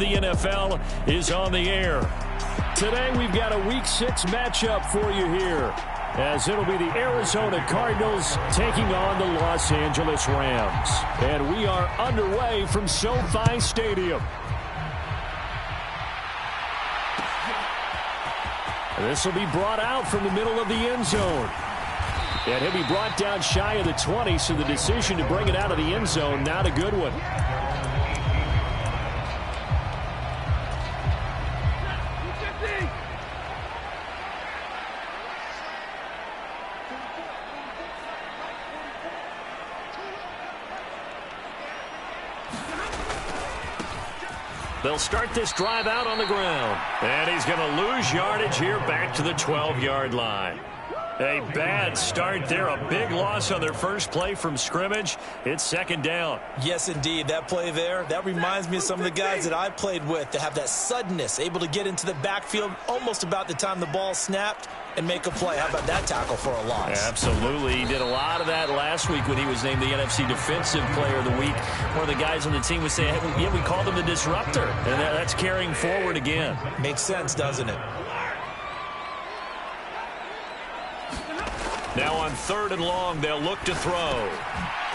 the NFL is on the air. Today we've got a Week 6 matchup for you here, as it'll be the Arizona Cardinals taking on the Los Angeles Rams. And we are underway from SoFi Stadium. This will be brought out from the middle of the end zone. And he'll be brought down shy of the 20, so the decision to bring it out of the end zone, not a good one. They'll start this drive out on the ground. And he's going to lose yardage here back to the 12-yard line. A bad start there. A big loss on their first play from scrimmage. It's second down. Yes, indeed. That play there, that reminds me of some of the guys that I played with that have that suddenness, able to get into the backfield almost about the time the ball snapped and make a play. How about that tackle for a loss? Absolutely. He did a lot of that last week when he was named the NFC Defensive Player of the Week. One of the guys on the team was saying, hey, yeah, we called him the disruptor. And that's carrying forward again. Makes sense, doesn't it? Now on 3rd and long, they'll look to throw.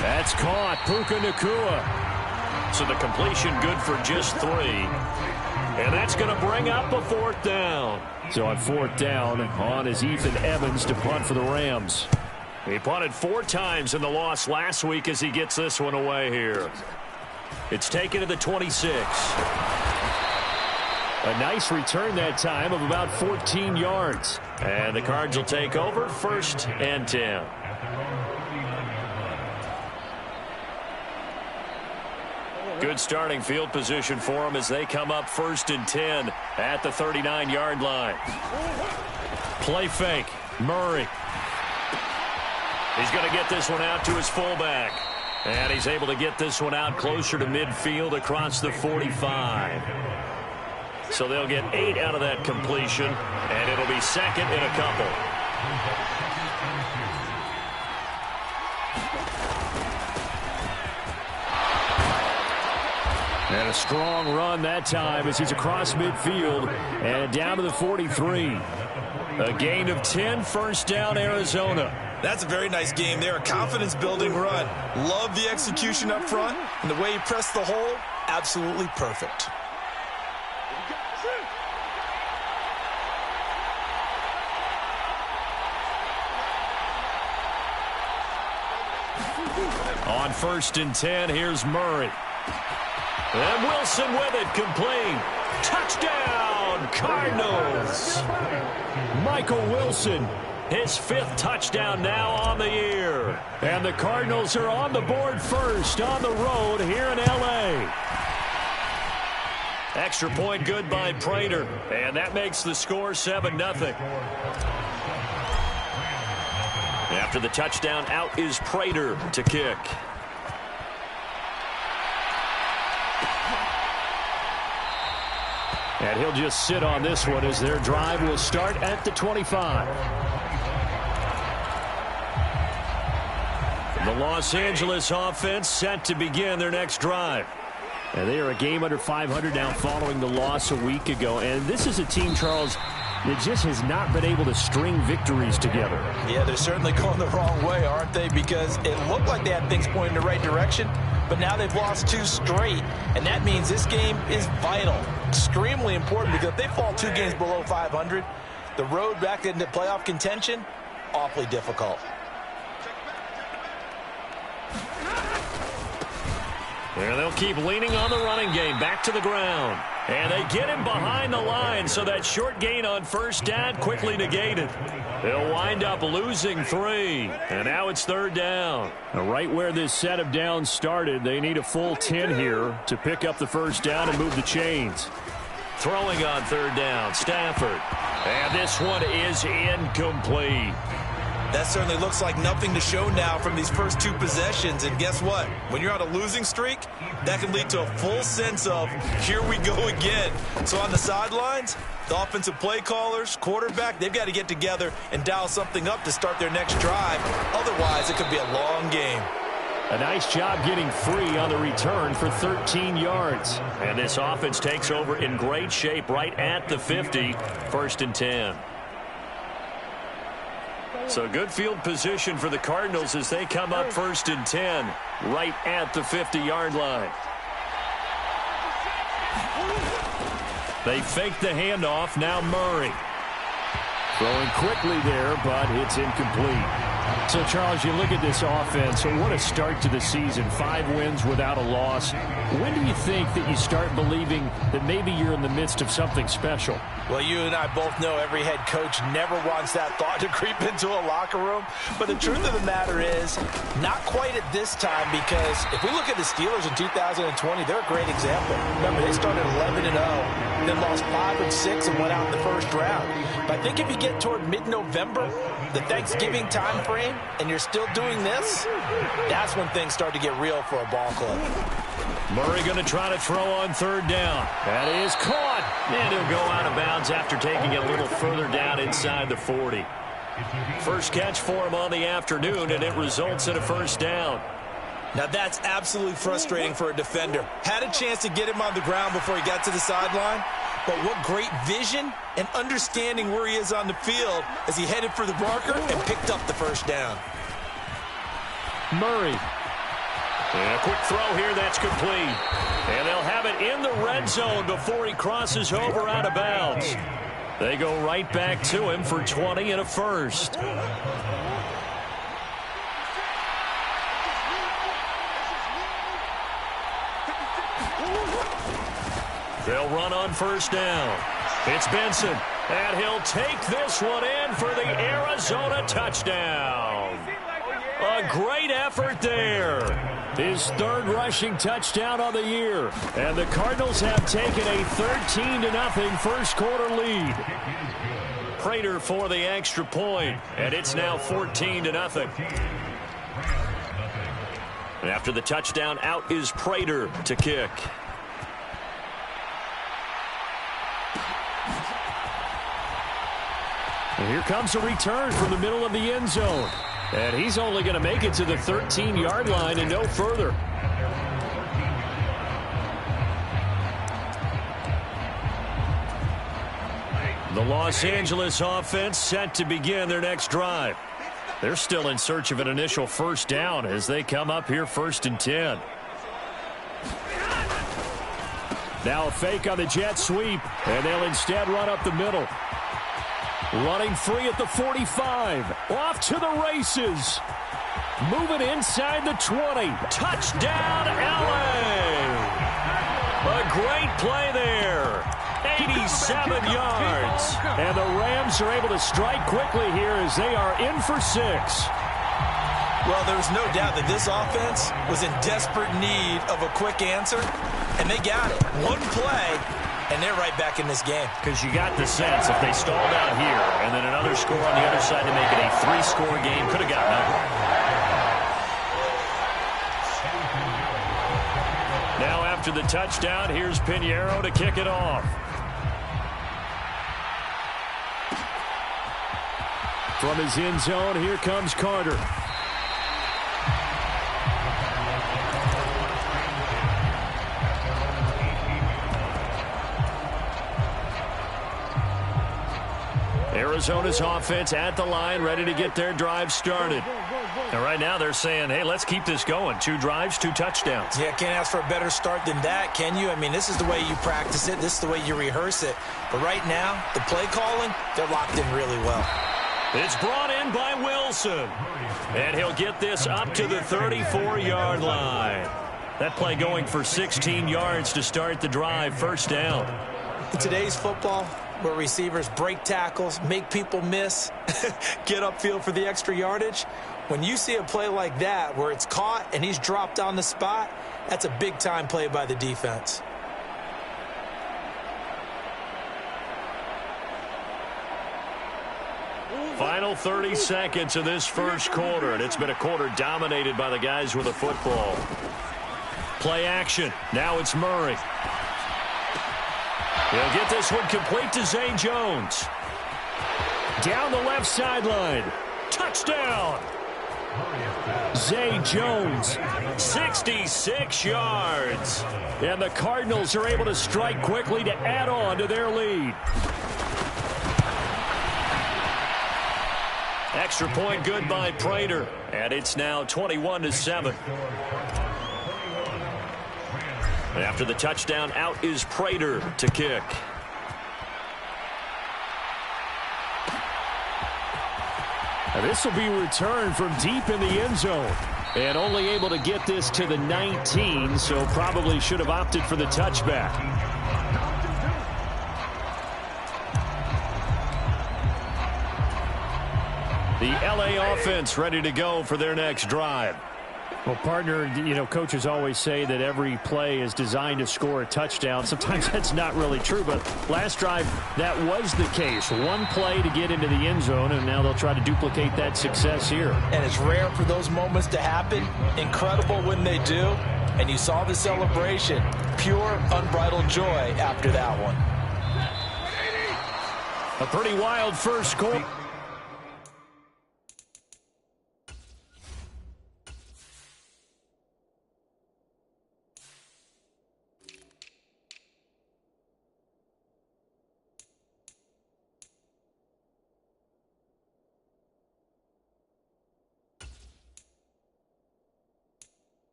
That's caught. Puka Nacua. So the completion good for just 3. And that's going to bring up a 4th down. So on 4th down, on is Ethan Evans to punt for the Rams. He punted 4 times in the loss last week as he gets this one away here. It's taken to the 26. A nice return that time of about 14 yards. And the Cards will take over 1st and 10. Good starting field position for them as they come up 1st and 10 at the 39-yard line. Play fake. Murray. He's going to get this one out to his fullback. And he's able to get this one out closer to midfield across the 45. So they'll get 8 out of that completion, and it'll be second and a couple. And a strong run that time as he's across midfield and down to the 43. A gain of 10, 1st down, Arizona. That's a very nice game there, a confidence-building run. Love the execution up front, and the way he pressed the hole, absolutely perfect. On 1st and 10, here's Murray. And Wilson with it, complete. Touchdown, Cardinals. Michael Wilson, his 5th touchdown now on the year. And the Cardinals are on the board first on the road here in L.A. Extra point good by Prater, and that makes the score 7-0. After the touchdown, out is Prater to kick. And he'll just sit on this one as their drive will start at the 25. The Los Angeles offense set to begin their next drive. And they are a game under 500 now following the loss a week ago. And this is a team, Charles, that just has not been able to string victories together. Yeah, they're certainly going the wrong way, aren't they? Because it looked like they had things pointing in the right direction, but now they've lost 2 straight, and that means this game is vital, extremely important, because if they fall 2 games below 500, the road back into playoff contention, awfully difficult. There they'll keep leaning on the running game, back to the ground. And they get him behind the line, so that short gain on 1st down quickly negated. They'll wind up losing 3, and now it's 3rd down. Now, right where this set of downs started, they need a full 10 here to pick up the 1st down and move the chains. Throwing on 3rd down, Stafford. And this one is incomplete. That certainly looks like nothing to show now from these first 2 possessions. And guess what? When you're on a losing streak, that can lead to a full sense of, here we go again. So on the sidelines, the offensive play callers, quarterback, they've got to get together and dial something up to start their next drive. Otherwise, it could be a long game. A nice job getting free on the return for 13 yards. And this offense takes over in great shape right at the 50. 1st and 10. So good field position for the Cardinals as they come up 1st and 10 right at the 50-yard line. They fake the handoff. Now Murray. Throwing quickly there, but it's incomplete. So, Charles, you look at this offense, so what a start to the season. 5 wins without a loss. When do you think that you start believing that maybe you're in the midst of something special? Well, you and I both know every head coach never wants that thought to creep into a locker room. But the truth of the matter is, not quite at this time, because if we look at the Steelers in 2020, they're a great example. Remember, they started 11-0, then lost 5 and 6 and went out in the first round. But I think if you get toward mid-November, the Thanksgiving time frame, and you're still doing this, that's when things start to get real for a ball club. Murray going to try to throw on 3rd down. That is caught. And he'll go out of bounds after taking it a little further down inside the 40. First catch for him on the afternoon, and it results in a 1st down. Now that's absolutely frustrating for a defender. Had a chance to get him on the ground before he got to the sideline, but what great vision and understanding where he is on the field as he headed for the marker and picked up the 1st down. Murray. And a quick throw here, that's complete. And they'll have it in the red zone before he crosses over out of bounds. They go right back to him for 20 and a 1st. They'll run on 1st down. It's Benson, and he'll take this one in for the Arizona touchdown. A great effort there. His 3rd rushing touchdown on the year. And the Cardinals have taken a 13-0 first quarter lead. Prater for the extra point, and it's now 14-0. And after the touchdown, out is Prater to kick. And here comes a return from the middle of the end zone. And he's only going to make it to the 13-yard line and no further. The Los Angeles offense set to begin their next drive. They're still in search of an initial 1st down as they come up here 1st and 10. Now a fake on the jet sweep, and they'll instead run up the middle. Running free at the 45. Off to the races. Moving inside the 20. Touchdown, L.A. A great play there. 87 yards. And the Rams are able to strike quickly here as they are in for 6. Well, there's no doubt that this offense was in desperate need of a quick answer, and they got it. One play, and they're right back in this game. Because you got the sense if they stalled out here and then another score on the other side to make it a 3-score game, could have gotten over. Now after the touchdown, here's Pinheiro to kick it off. From his end zone, here comes Carter. Arizona's offense at the line, ready to get their drive started. And right now they're saying, hey, let's keep this going. 2 drives, 2 touchdowns. Yeah, can't ask for a better start than that, can you? I mean, this is the way you practice it. This is the way you rehearse it. But right now, the play calling, they're locked in really well. It's brought in by Wilson. And he'll get this up to the 34-yard line. That play going for 16 yards to start the drive. 1st down. In today's football, where receivers break tackles, make people miss, get upfield for the extra yardage, when you see a play like that where it's caught and he's dropped on the spot, that's a big-time play by the defense. Final 30 seconds of this first quarter, and it's been a quarter dominated by the guys with the football. Play action. Now it's Murray. He'll get this one complete to Zay Jones. Down the left sideline. Touchdown. Zay Jones, 66 yards. And the Cardinals are able to strike quickly to add on to their lead. Extra point good by Prater. And it's now 21-7. After the touchdown, out is Prater to kick. Now this will be returned from deep in the end zone. And only able to get this to the 19, so probably should have opted for the touchback. The LA offense ready to go for their next drive. Well, partner, you know, coaches always say that every play is designed to score a touchdown. Sometimes that's not really true, but last drive, that was the case. One play to get into the end zone, and now they'll try to duplicate that success here. And it's rare for those moments to happen. Incredible when they do. And you saw the celebration. Pure, unbridled joy after that one. A pretty wild first quarter.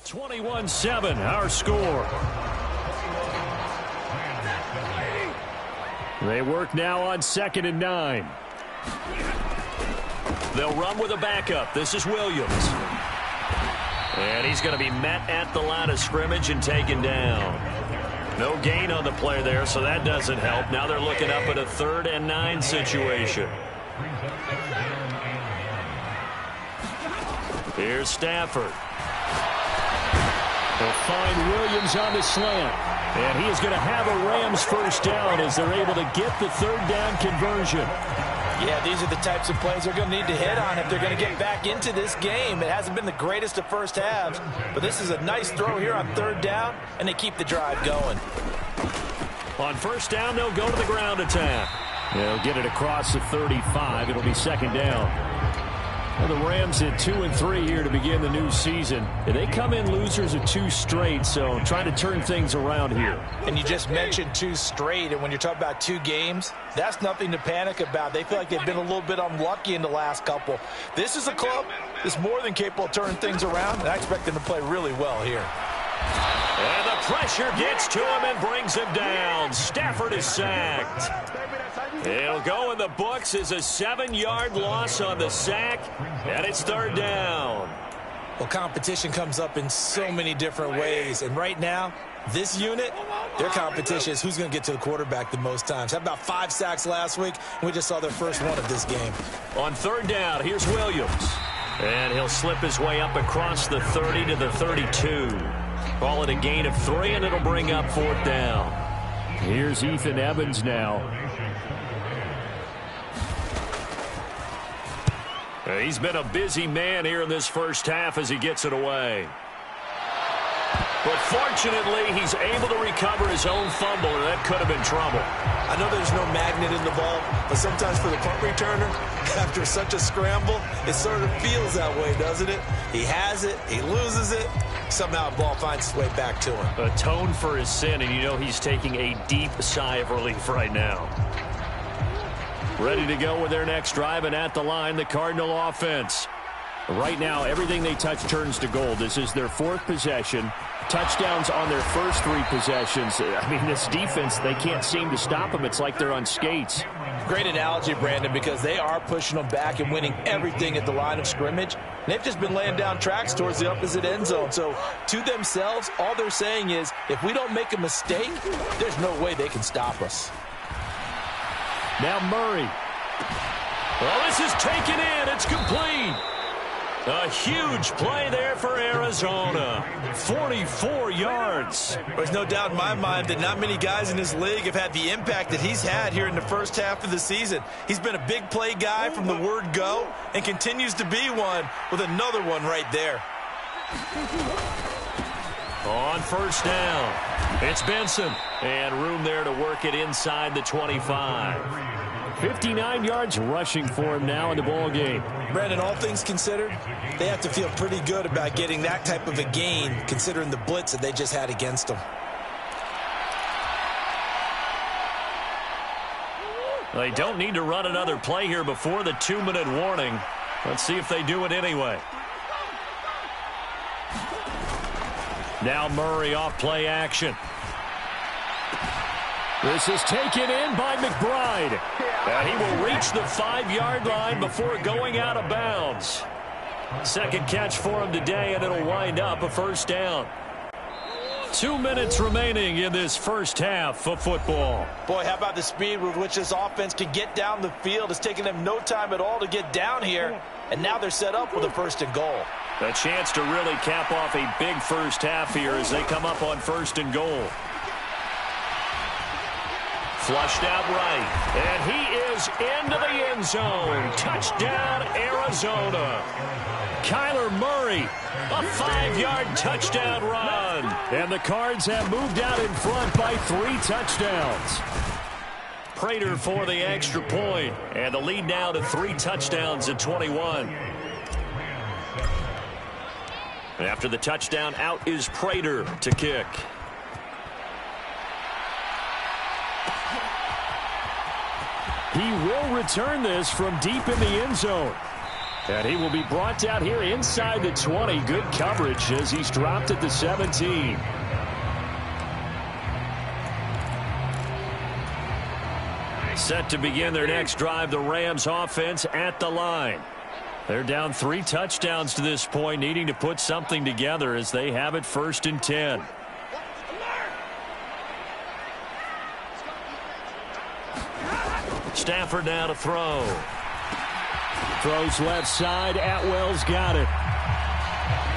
(21-7) our score. They work now on 2nd and 9. They'll run with a backup. This is Williams. And he's going to be met at the line of scrimmage and taken down. No gain on the play there, so that doesn't help. Now they're looking up at a 3rd and 9 situation. Here's Stafford. They'll find Williams on the slant. And he is going to have a Rams first down as they're able to get the 3rd down conversion. Yeah, these are the types of plays they're going to need to hit on if they're going to get back into this game. It hasn't been the greatest of first halves, but this is a nice throw here on 3rd down, and they keep the drive going. On 1st down, they'll go to the ground attack. They'll get it across the 35. It'll be 2nd down. Well, the Rams at 2-3 here to begin the new season. They come in losers of 2 straight, so trying to turn things around here. And you just mentioned 2 straight, and when you're talking about 2 games, that's nothing to panic about. They feel like they've been a little bit unlucky in the last couple. This is a club that's more than capable of turning things around, and I expect them to play really well here. And the pressure gets to him and brings him down. Stafford is sacked. It'll go in the books as a 7-yard loss on the sack, and it's 3rd down. Well, competition comes up in so many different ways, and right now, this unit, their competition is who's going to get to the quarterback the most times. Had about 5 sacks last week, and we just saw their first one of this game. On 3rd down, here's Williams. And he'll slip his way up across the 30 to the 32. Call it a gain of 3, and it'll bring up 4th down. Here's Ethan Evans now. He's been a busy man here in this first half as he gets it away. But fortunately, he's able to recover his own fumble, or that could have been trouble. I know there's no magnet in the ball, but sometimes for the punt returner, after such a scramble, it sort of feels that way, doesn't it? He has it, he loses it, somehow the ball finds its way back to him. Atone for his sin, and you know he's taking a deep sigh of relief right now. Ready to go with their next drive, and at the line, the Cardinal offense. Right now, everything they touch turns to gold. This is their 4th possession. Touchdowns on their first 3 possessions. I mean, this defense, they can't seem to stop them. It's like they're on skates. Great analogy, Brandon, because they are pushing them back and winning everything at the line of scrimmage. And they've just been laying down tracks towards the opposite end zone. So, to themselves, all they're saying is, if we don't make a mistake, there's no way they can stop us. Now Murray. Well, this is taken in. It's complete. A huge play there for Arizona. 44 yards. There's no doubt in my mind that not many guys in this league have had the impact that he's had here in the first half of the season. He's been a big play guy from the word go and continues to be one with another one right there. On first down, it's Benson. And room there to work it inside the 25. 59 yards rushing for him now in the ball game. Brandon, all things considered, they have to feel pretty good about getting that type of a gain considering the blitz that they just had against them. They don't need to run another play here before the 2-minute warning. Let's see if they do it anyway. Now Murray off play action. This is taken in by McBride. And he will reach the 5-yard line before going out of bounds. Second catch for him today, and it'll wind up a first down. 2 minutes remaining in this first half of football. Boy, how about the speed with which this offense can get down the field? It's taken them no time at all to get down here, and now they're set up with a first and goal. A chance to really cap off a big first half here as they come up on first and goal. Flushed out right, and he is into the end zone. Touchdown, Arizona. Kyler Murray, a 5-yard touchdown run. And the Cards have moved out in front by 3 touchdowns. Prater for the extra point, and the lead now to 3 touchdowns at 21. And after the touchdown, out is Prater to kick. He will return this from deep in the end zone. And he will be brought down here inside the 20. Good coverage as he's dropped at the 17. Set to begin their next drive, the Rams offense at the line. They're down 3 touchdowns to this point, needing to put something together as they have it 1st and 10. Stafford now to throw. Throws left side. Atwell's got it.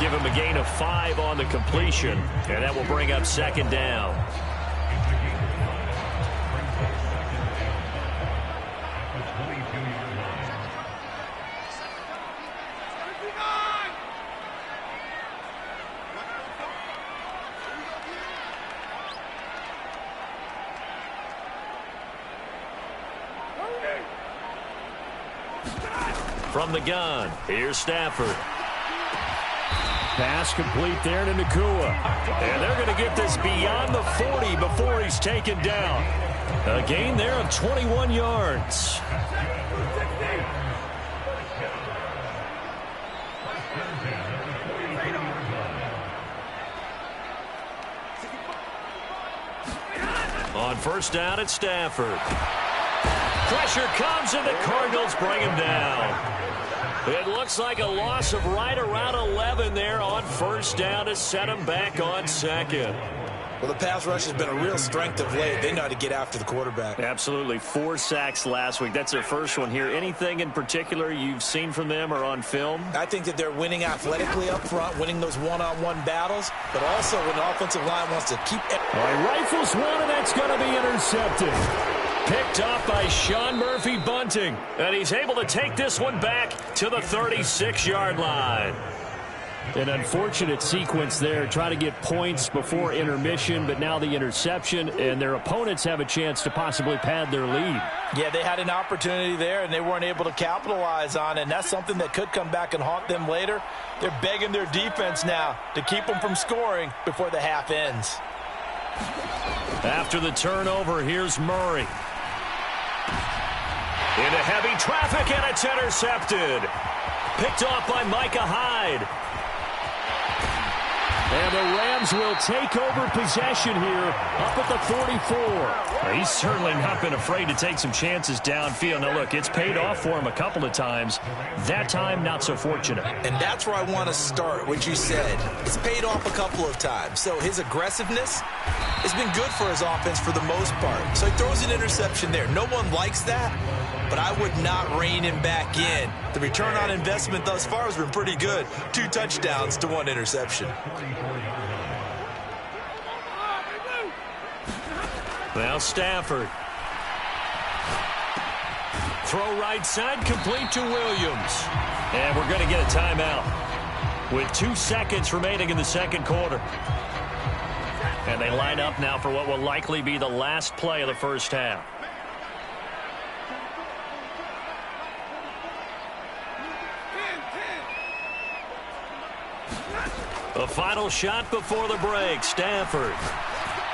Give him a gain of 5 on the completion, and that will bring up 2nd down. From the gun, here's Stafford. Pass complete there to Nakua. And they're going to get this beyond the 40 before he's taken down. A gain there of 21 yards. On first down, it's Stafford. Pressure comes, and the Cardinals bring him down. It looks like a loss of right around 11 there on first down to set him back on 2nd. Well, the pass rush has been a real strength of late. They know how to get after the quarterback. Absolutely. 4 sacks last week. That's their first one here. Anything in particular you've seen from them or on film? I think that they're winning athletically up front, winning those one-on-one battles, but also when the offensive line wants to keep it. All right, rifles one, and that's going to be intercepted. Picked off by Sean Murphy Bunting. And he's able to take this one back to the 36-yard line. An unfortunate sequence there. Try to get points before intermission, but now the interception, and their opponents have a chance to possibly pad their lead. Yeah, they had an opportunity there, and they weren't able to capitalize on it, and that's something that could come back and haunt them later. They're begging their defense now to keep them from scoring before the half ends. After the turnover, here's Murray. Into heavy traffic, and it's intercepted. Picked off by Micah Hyde. And the Rams will take over possession here up at the 44. Well, he's certainly not been afraid to take some chances downfield. Now, look, it's paid off for him a couple of times. That time, not so fortunate. And that's where I want to start, what you said. It's paid off a couple of times. So his aggressiveness has been good for his offense for the most part. So he throws an interception there. No one likes that. but I would not rein him back in. The return on investment thus far has been pretty good. 2 touchdowns to 1 interception. Now Stafford. Throw right side, complete to Williams. And we're going to get a timeout with 2 seconds remaining in the second quarter. And they line up now for what will likely be the last play of the first half. The final shot before the break. Stafford.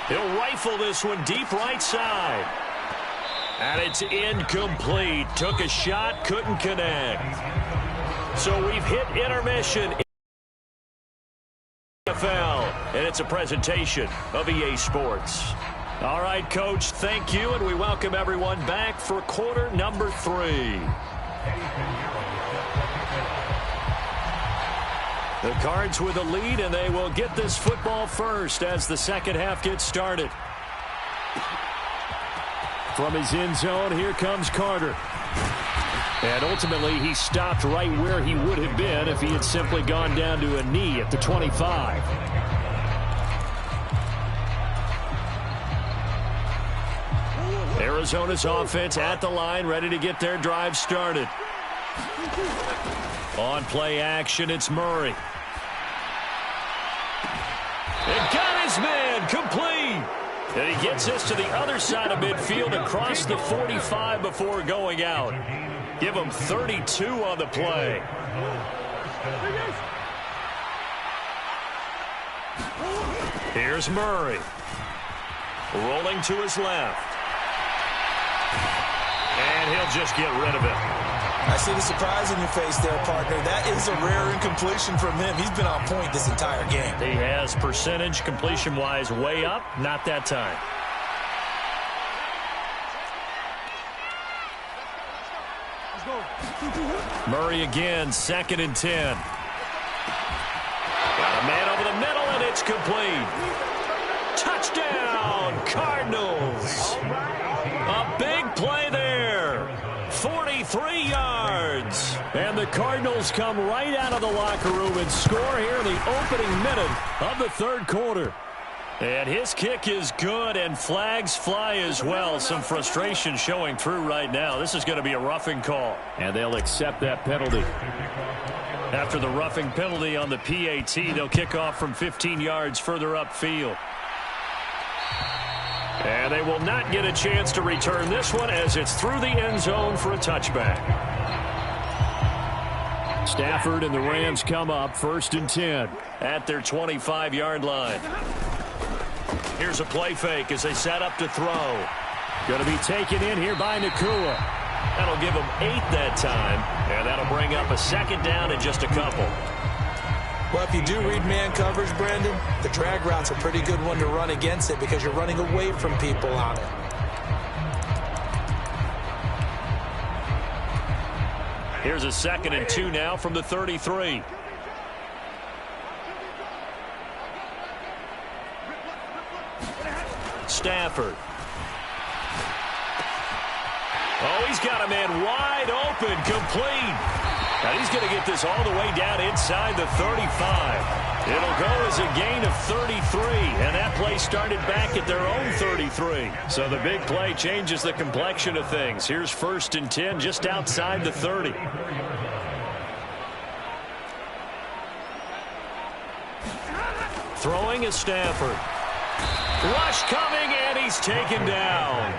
He'll rifle this one deep right side. And it's incomplete. Took a shot, couldn't connect. So we've hit intermission. NFL, and it's a presentation of EA Sports. All right, Coach, thank you, and we welcome everyone back for quarter number 3. The Cards with the lead, and they will get this football first as the second half gets started. From his end zone, here comes Carter. And ultimately, he stopped right where he would have been if he had simply gone down to a knee at the 25. Arizona's offense at the line, ready to get their drive started. On play action, it's Murray. And got his man, complete. And he gets this to the other side of midfield across the 45 before going out. Give him 32 on the play. Here's Murray. Rolling to his left. And he'll just get rid of it. I see the surprise in your face there, partner. That is a rare incompletion from him. He's been on point this entire game. He has percentage completion-wise way up. Not that time. Murray again, 2nd and 10. Got a man over the middle, and it's complete. Touchdown, Cardinals. A big play there. 43 yards. And the Cardinals come right out of the locker room and score here in the opening minute of the third quarter. And his kick is good, and flags fly as well. Some frustration showing through right now. This is going to be a roughing call. And they'll accept that penalty. After the roughing penalty on the PAT, they'll kick off from 15 yards further upfield. And they will not get a chance to return this one as it's through the end zone for a touchback. Stafford and the Rams come up 1st and 10 at their 25-yard line. Here's a play fake as they set up to throw. Going to be taken in here by Nakua. That'll give them 8 that time, and that'll bring up a 2nd down and just a couple. Well, if you do read man coverage, Brandon, the drag route's a pretty good one to run against it because you're running away from people on it. Here's a 2nd and 2 now from the 33. Stafford. Oh, he's got a man wide open, complete. Now he's going to get this all the way down inside the 35. It'll go as a gain of 33, and that play started back at their own 33. So the big play changes the complexion of things. Here's 1st and 10 just outside the 30. Throwing is Stafford. Rush coming, and he's taken down.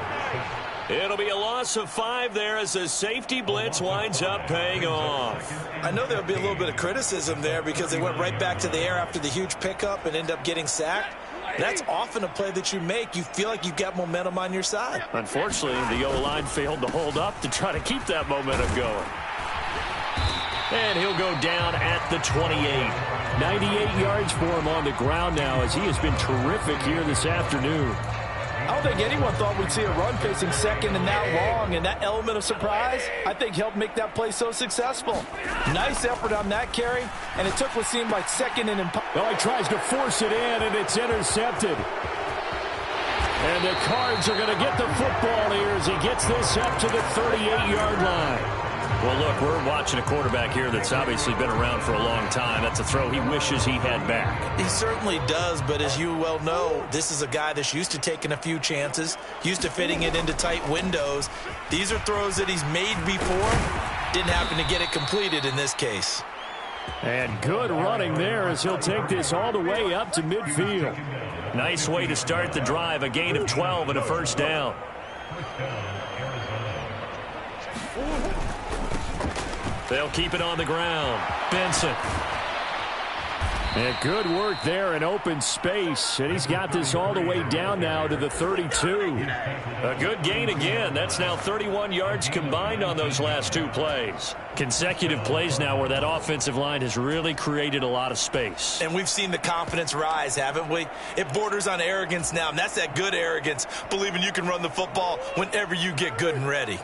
It'll be a loss of 5 there as the safety blitz winds up paying off. I know there'll be a little bit of criticism there because they went right back to the air after the huge pickup and end up getting sacked. That's often a play that you make. You feel like you've got momentum on your side. Unfortunately, the O-line failed to hold up to try to keep that momentum going. And he'll go down at the 28. 98 yards for him on the ground now as he has been terrific here this afternoon. I don't think anyone thought we'd see a run facing 2nd and that long, and that element of surprise, I think, helped make that play so successful. Nice effort on that carry, and it took what seemed like 2nd and well, he tries to force it in, and it's intercepted. And the Cards are going to get the football here as he gets this up to the 38-yard line. Well, look, we're watching a quarterback here that's obviously been around for a long time. That's a throw he wishes he had back. He certainly does, but as you well know, this is a guy that's used to taking a few chances, used to fitting it into tight windows. These are throws that he's made before. Didn't happen to get it completed in this case. And good running there as he'll take this all the way up to midfield. Nice way to start the drive, a gain of 12 and a first down. They'll keep it on the ground. Benson. And good work there in open space. And he's got this all the way down now to the 32. A good gain again. That's now 31 yards combined on those last two plays. Consecutive plays now where that offensive line has really created a lot of space. And we've seen the confidence rise, haven't we? It borders on arrogance now, and that's that good arrogance, believing you can run the football whenever you get good and ready.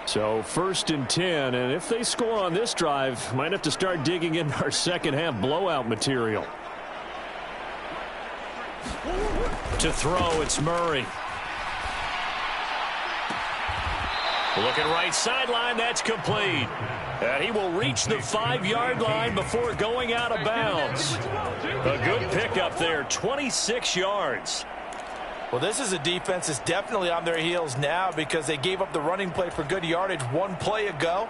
So 1st and 10, and if they score on this drive, might have to start digging in our second half blowout material. To throw, it's Murray. Looking right sideline, that's complete. And he will reach the 5-yard line before going out of bounds. A good pickup there, 26 yards. Well, this is a defense that's definitely on their heels now because they gave up the running play for good yardage one play ago.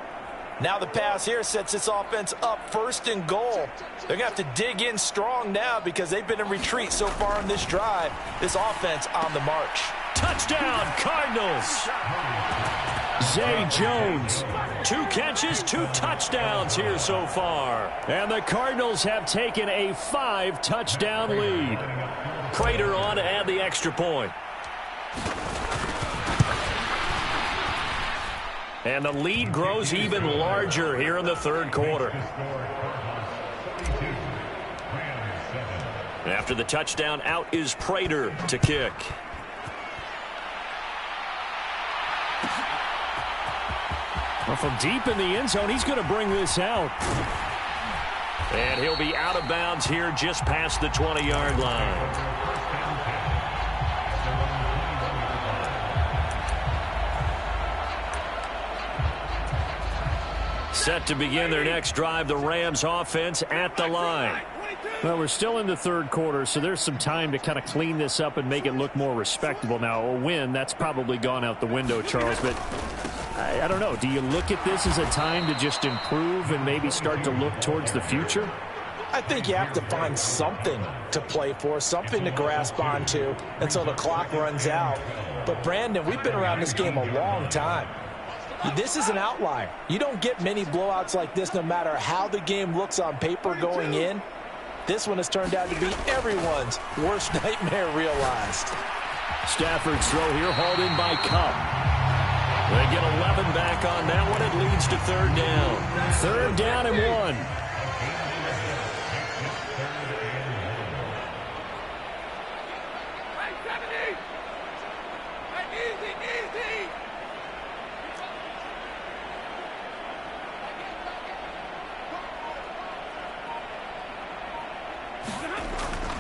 Now the pass here sets this offense up 1st and goal. They're going to have to dig in strong now because they've been in retreat so far in this drive. This offense on the march. Touchdown, Cardinals. Zay Jones. 2 catches, 2 touchdowns here so far. And the Cardinals have taken a 5-touchdown lead. Prater on to add the extra point. And the lead grows even larger here in the 3rd quarter. After the touchdown, out is Prater to kick. Well, from deep in the end zone, he's going to bring this out. And he'll be out of bounds here just past the 20-yard line. Set to begin their next drive, the Rams offense at the line. Well, we're still in the 3rd quarter, so there's some time to kind of clean this up and make it look more respectable. Now, a win, that's probably gone out the window, Charles, but I don't know. Do you look at this as a time to just improve and maybe start to look towards the future? I think you have to find something to play for, something to grasp onto until the clock runs out. But, Brandon, we've been around this game a long time. This is an outlier. You don't get many blowouts like this no matter how the game looks on paper going in. This one has turned out to be everyone's worst nightmare realized. Stafford's throw here hauled in by Cup. They get 11 back on that one. It leads to 3rd down. 3rd down and 1.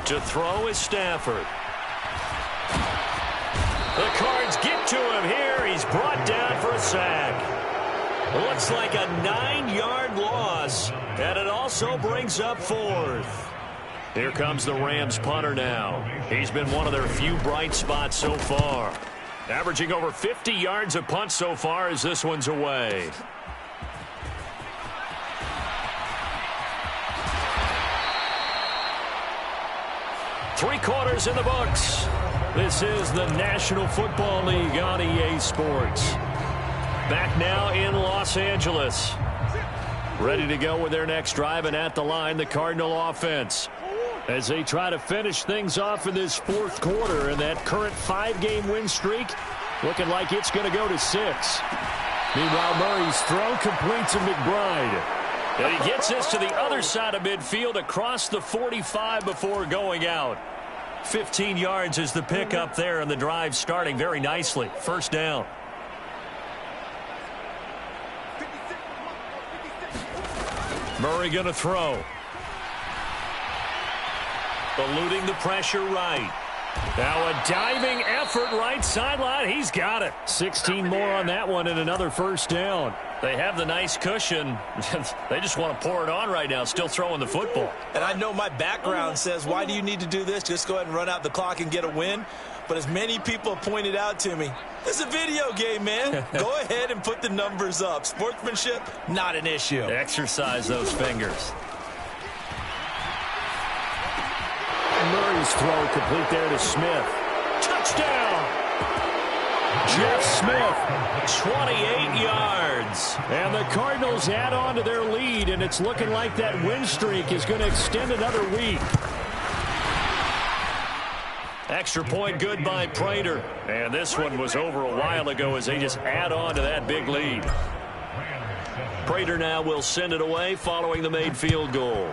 To throw is Stafford. The Cards get to him here. He's brought down for a sack. Looks like a 9-yard loss, and it also brings up 4th. Here comes the Rams punter now. He's been one of their few bright spots so far. Averaging over 50 yards a punt so far as this one's away. Three quarters in the books. This is the National Football League on EA Sports. Back now in Los Angeles. Ready to go with their next drive, and at the line, the Cardinal offense. As they try to finish things off in this 4th quarter, and that current 5-game win streak looking like it's going to go to 6. Meanwhile, Murray's throw complete to McBride. And he gets this to the other side of midfield across the 45 before going out. 15 yards is the pickup there, and the drive starting very nicely. 1st down. Murray going to throw. Eluding the pressure right. Now a diving effort right sideline. He's got it. 16 more on that one and another first down. They have the nice cushion. They just want to pour it on right now, still throwing the football. And I know my background says, why do you need to do this? Just go ahead and run out the clock and get a win. But as many people have pointed out to me, it's a video game, man. Go ahead and put the numbers up. Sportsmanship, not an issue. Exercise those fingers. Murray's throw complete there to Smith. Touchdown! Jeff Smith, 28 yards. And the Cardinals add on to their lead, and it's looking like that win streak is going to extend another week. Extra point good by Prater. And this one was over a while ago as they just add on to that big lead. Prater now will send it away following the made field goal.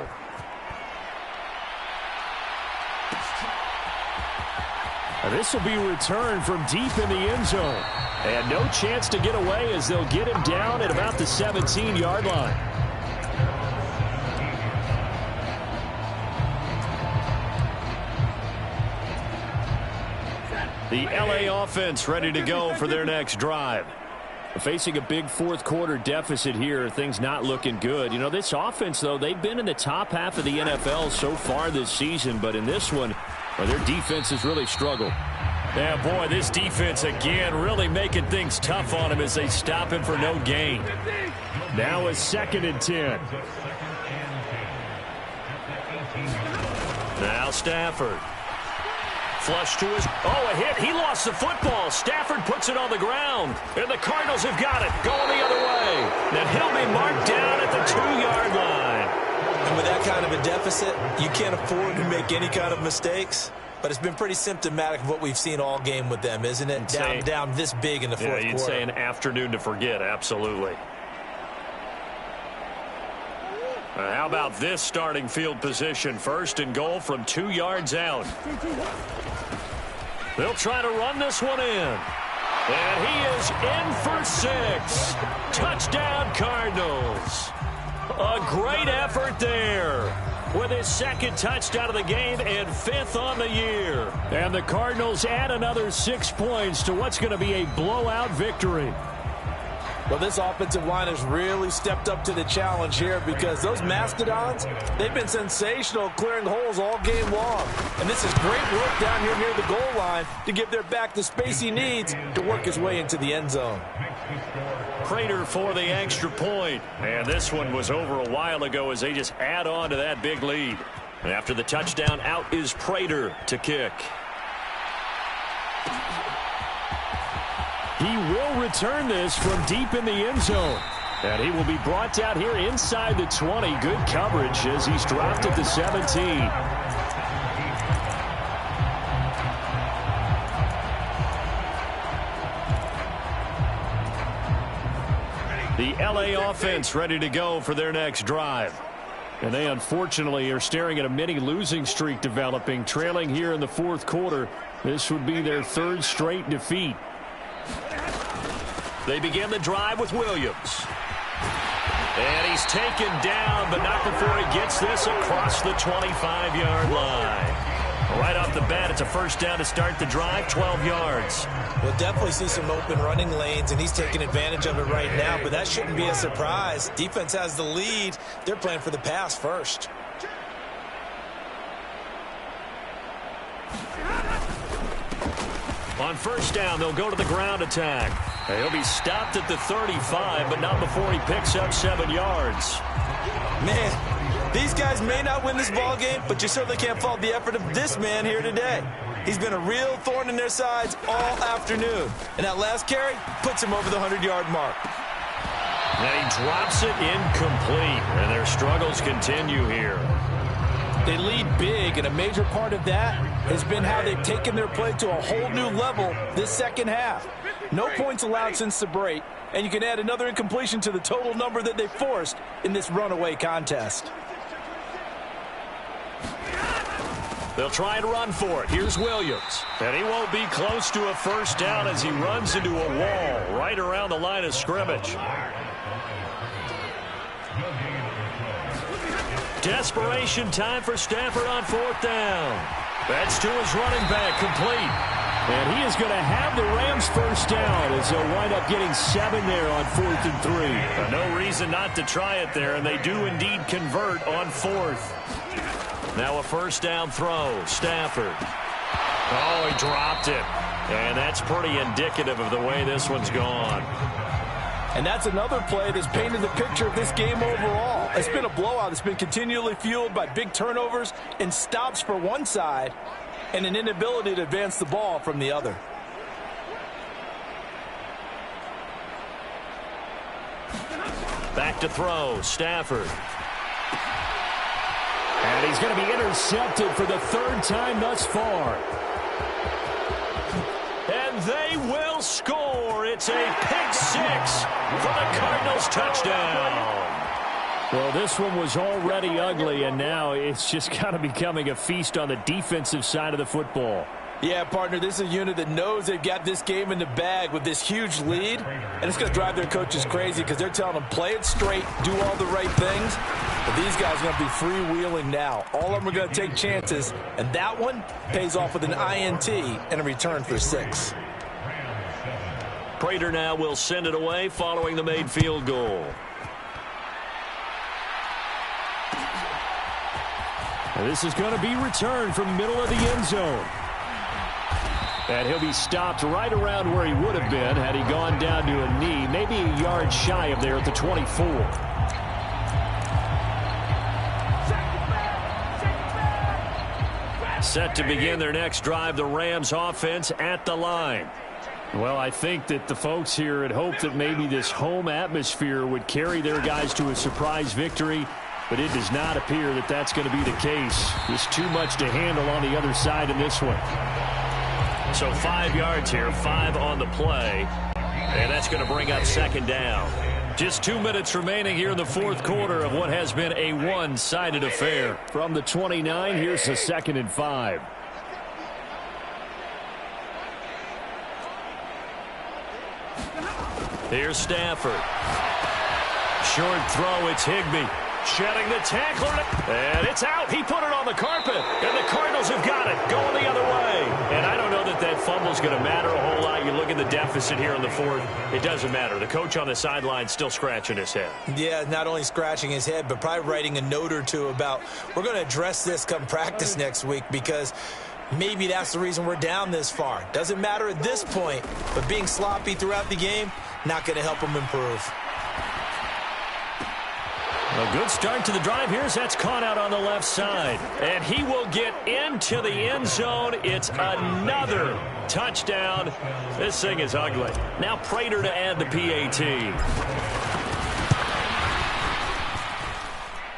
This will be returned from deep in the end zone. And no chance to get away as they'll get him down at about the 17-yard line. The LA offense ready to go for their next drive. Facing a big fourth-quarter deficit here, things not looking good. You know, this offense, though, they've been in the top half of the NFL so far this season, but in this one, well, their defense has really struggled. Yeah, boy, this defense again really making things tough on him as they stop him for no gain. Now a 2nd and 10. Now Stafford. Flush to his... Oh, a hit. He lost the football. Stafford puts it on the ground. And the Cardinals have got it. Going the other way. And he'll be marked down at the 2-yard line. And with that kind of a deficit, you can't afford to make any kind of mistakes. But it's been pretty symptomatic of what we've seen all game with them, isn't it? Down this big in the fourth quarter. You'd say an afternoon to forget, absolutely. How about this starting field position? 1st and goal from 2 yards out. They'll try to run this one in. And he is in for 6. Touchdown, Cardinals. A great effort there with his 2nd touchdown of the game and 5th on the year. And the Cardinals add another 6 points to what's going to be a blowout victory. Well, this offensive line has really stepped up to the challenge here because those Mastodons, they've been sensational clearing holes all game long. And this is great work down here near the goal line to give their back the space he needs to work his way into the end zone. Prater for the extra point. And this one was over a while ago as they just add on to that big lead. After the touchdown, out is Prater to kick. He will return this from deep in the end zone. And he will be brought down here inside the 20. Good coverage as he's dropped at the 17. The LA offense ready to go for their next drive. And they unfortunately are staring at a mini losing streak developing, trailing here in the fourth quarter. This would be their 3rd straight defeat. They begin the drive with Williams. And he's taken down, but not before he gets this across the 25-yard line. Right off the bat, it's a 1st down to start the drive, 12 yards. We'll definitely see some open running lanes, and he's taking advantage of it right now, but that shouldn't be a surprise. Defense has the lead. They're playing for the pass first. On 1st down, they'll go to the ground attack. He'll be stopped at the 35, but not before he picks up 7 yards. Man, these guys may not win this ball game, but you certainly can't fault the effort of this man here today. He's been a real thorn in their sides all afternoon. And that last carry puts him over the 100-yard mark. And he drops it incomplete, and their struggles continue here. They lead big, and a major part of that has been how they've taken their play to a whole new level this 2nd half. No points allowed since the break, and you can add another incompletion to the total number that they forced in this runaway contest. They'll try and run for it. Here's Williams. And he won't be close to a 1st down as he runs into a wall right around the line of scrimmage. Desperation time for Stafford on 4th down. That's to his running back, complete. And he is going to have the Rams first down as they'll wind up getting 7 there on 4th and 3. No reason not to try it there, and they do indeed convert on 4th. Now a first down throw. Stafford. Oh, he dropped it. And that's pretty indicative of the way this one's gone. And that's another play that's painted the picture of this game overall. It's been a blowout. It's been continually fueled by big turnovers and stops for one side and an inability to advance the ball from the other. Back to throw. Stafford. And he's going to be intercepted for the 3rd time thus far. And they will score. It's a pick 6 for the Cardinals touchdown. Well, this one was already ugly, and now it's just kind of becoming a feast on the defensive side of the football. Yeah, partner, this is a unit that knows they've got this game in the bag with this huge lead, and it's going to drive their coaches crazy because they're telling them play it straight, do all the right things. But these guys are going to be freewheeling now. All of them are going to take chances, and that one pays off with an INT and a return for 6. Prater now will send it away following the made field goal. And this is going to be returned from middle of the end zone. And he'll be stopped right around where he would have been had he gone down to a knee, maybe a yard shy of there at the 24. Set to begin their next drive, the Rams offense at the line. Well, I think that the folks here had hoped that maybe this home atmosphere would carry their guys to a surprise victory, but it does not appear that that's going to be the case. There's too much to handle on the other side in this one. So 5 yards here, 5 on the play, and that's going to bring up 2nd down. Just 2 minutes remaining here in the 4th quarter of what has been a one-sided affair. From the 29, here's the 2nd and 5. Here's Stafford. Short throw, it's Higbee. Shedding the tackler, and it's out. He put it on the carpet, and the Cardinals have got it, going the other way. And I don't know that that fumble's going to matter a whole lot. You look at the deficit here in the 4th, it doesn't matter. The coach on the sideline still scratching his head. Yeah, not only scratching his head, but probably writing a note or two about, we're going to address this come practice next week, because maybe that's the reason we're down this far. Doesn't matter at this point, but being sloppy throughout the game, not going to help them improve. A good start to the drive here as that's caught out on the left side. And he will get into the end zone. It's another touchdown. This thing is ugly. Now Prater to add the PAT.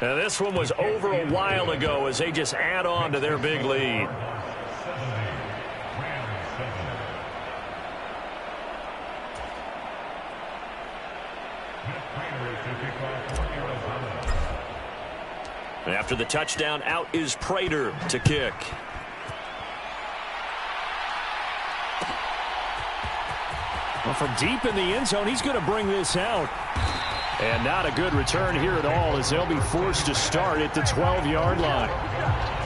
Now this one was over a while ago as they just add on to their big lead. After the touchdown, out is Prater to kick. Well, from deep in the end zone, he's going to bring this out. And not a good return here at all as they'll be forced to start at the 12-yard line.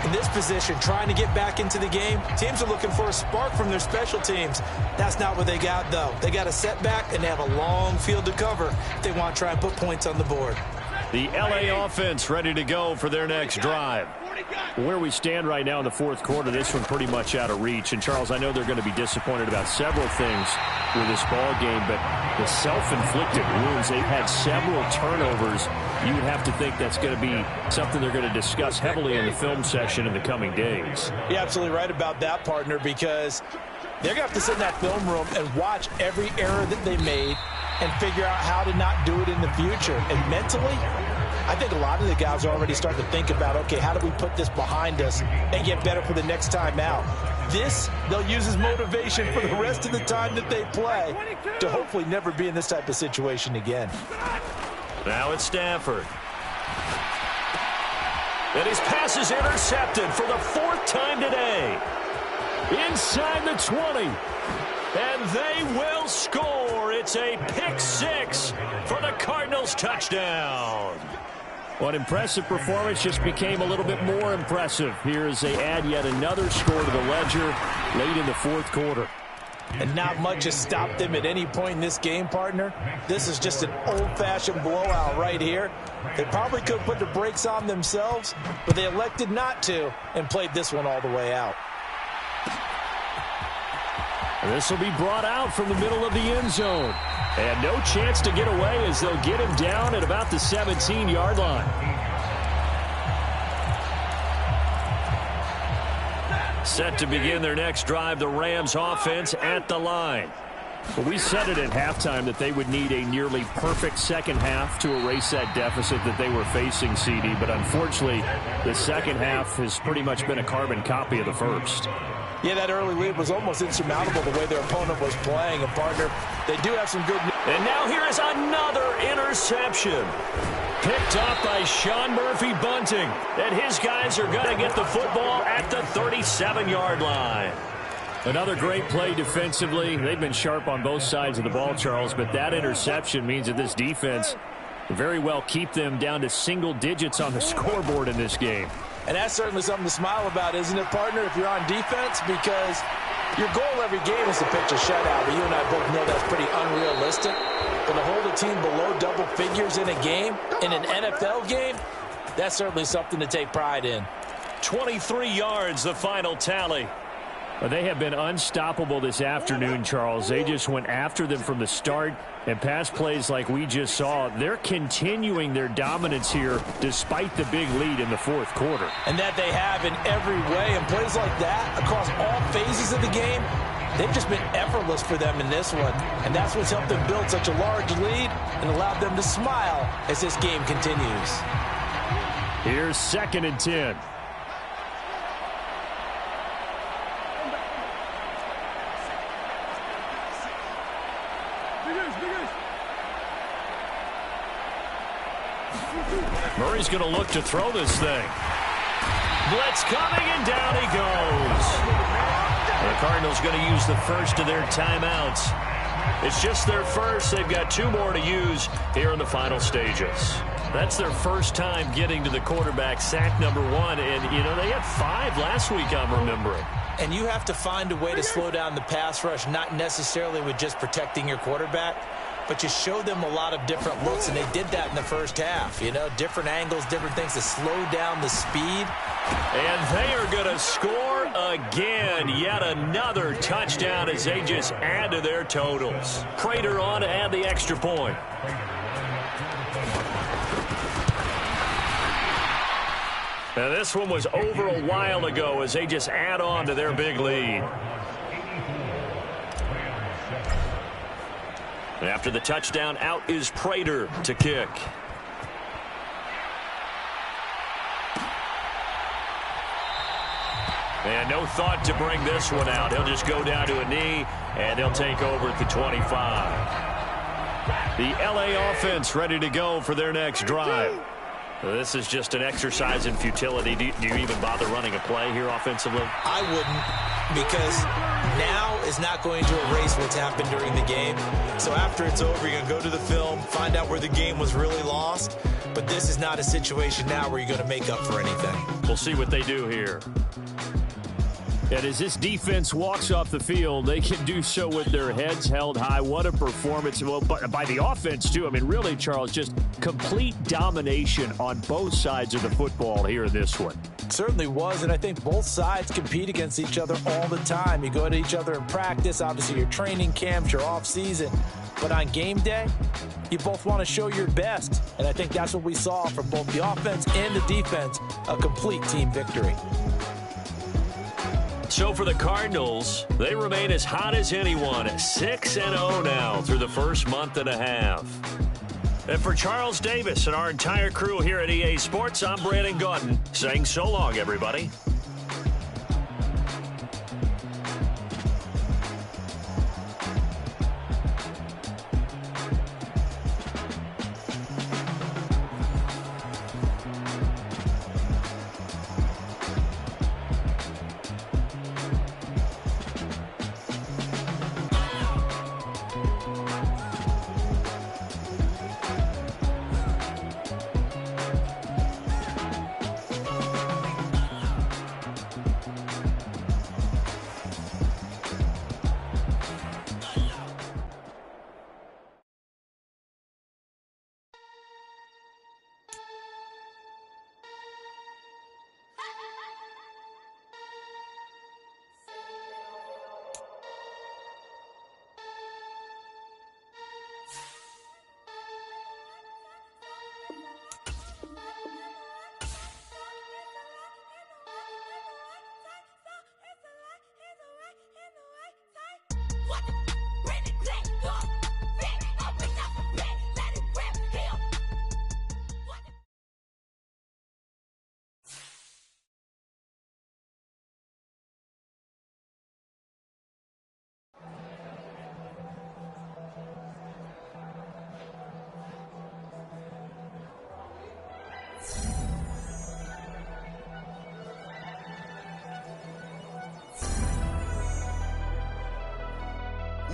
In this position, trying to get back into the game, teams are looking for a spark from their special teams. That's not what they got, though. They got a setback, and they have a long field to cover if they want to try and put points on the board. The LA offense ready to go for their next drive. Where we stand right now in the 4th quarter, this one pretty much out of reach. And, Charles, I know they're going to be disappointed about several things with this ball game, but the self-inflicted wounds, they've had several turnovers. You would have to think that's going to be something they're going to discuss heavily in the film session in the coming days. You're absolutely right about that, partner, because they're going to have to sit in that film room and watch every error that they made and figure out how to not do it in the future. And mentally, I think a lot of the guys are already starting to think about, okay, how do we put this behind us and get better for the next time out? This, they'll use as motivation for the rest of the time that they play to hopefully never be in this type of situation again. Now it's Stafford. And his pass is intercepted for the 4th time today. Inside the 20. And they will score. It's a pick 6 for the Cardinals touchdown. Well, an impressive performance just became a little bit more impressive here as they add yet another score to the ledger late in the fourth quarter. And not much has stopped them at any point in this game, partner. This is just an old-fashioned blowout right here. They probably could have put the brakes on themselves, but they elected not to and played this one all the way out. This will be brought out from the middle of the end zone. And no chance to get away as they'll get him down at about the 17-yard line. Set to begin their next drive, the Rams offense at the line. Well, we said it at halftime that they would need a nearly perfect second half to erase that deficit that they were facing, CD. But unfortunately, the second half has pretty much been a carbon copy of the first. Yeah, that early lead was almost insurmountable the way their opponent was playing. And, partner, they do have some good news. And now here is another interception. Picked up by Sean Murphy Bunting. And his guys are going to get the football at the 37-yard line. Another great play defensively. They've been sharp on both sides of the ball, Charles, but that interception means that this defense very well keep them down to single digits on the scoreboard in this game. And that's certainly something to smile about, isn't it, partner, if you're on defense? Because your goal every game is to pitch a shutout. But you and I both know that's pretty unrealistic. But to hold a team below double figures in a game, in an NFL game, that's certainly something to take pride in. 23 yards, the final tally. Well, they have been unstoppable this afternoon, Charles. They just went after them from the start. And pass plays like we just saw, they're continuing their dominance here despite the big lead in the fourth quarter. And that they have in every way. And plays like that across all phases of the game, they've just been effortless for them in this one. And that's what's helped them build such a large lead and allowed them to smile as this game continues. Here's 2nd and 10. Murray's going to look to throw this thing. Blitz coming, and down he goes. The Cardinals going to use the first of their timeouts. It's just their first. They've got 2 more to use here in the final stages. That's their first time getting to the quarterback, sack number 1. And, you know, they had 5 last week, I'm remembering. And you have to find a way to slow down the pass rush, not necessarily with just protecting your quarterback, but you show them a lot of different looks, and they did that in the first half. You know, different angles, different things to slow down the speed. And they are going to score again. Yet another touchdown as they just add to their totals. Prater on to add the extra point. Now this one was over a while ago as they just add on to their big lead. After the touchdown, out is Prater to kick. And no thought to bring this one out. He'll just go down to a knee, and they'll take over at the 25. The LA offense ready to go for their next drive. This is just an exercise in futility. Do you even bother running a play here offensively? I wouldn't, because now is not going to erase what's happened during the game. So after it's over, you're going to go to the film, find out where the game was really lost. But this is not a situation now where you're going to make up for anything. We'll see what they do here. And as this defense walks off the field, they can do so with their heads held high. What a performance. Well, by the offense, too. I mean, really, Charles, just complete domination on both sides of the football here in this one. Certainly was, and I think both sides compete against each other all the time. You go at each other in practice, obviously your training camps, your off-season. But on game day, you both want to show your best. And I think that's what we saw from both the offense and the defense, a complete team victory. So for the Cardinals, they remain as hot as anyone, 6-0 now through the first month and a half. And for Charles Davis and our entire crew here at EA Sports, I'm Brandon Gaudin saying so long, everybody.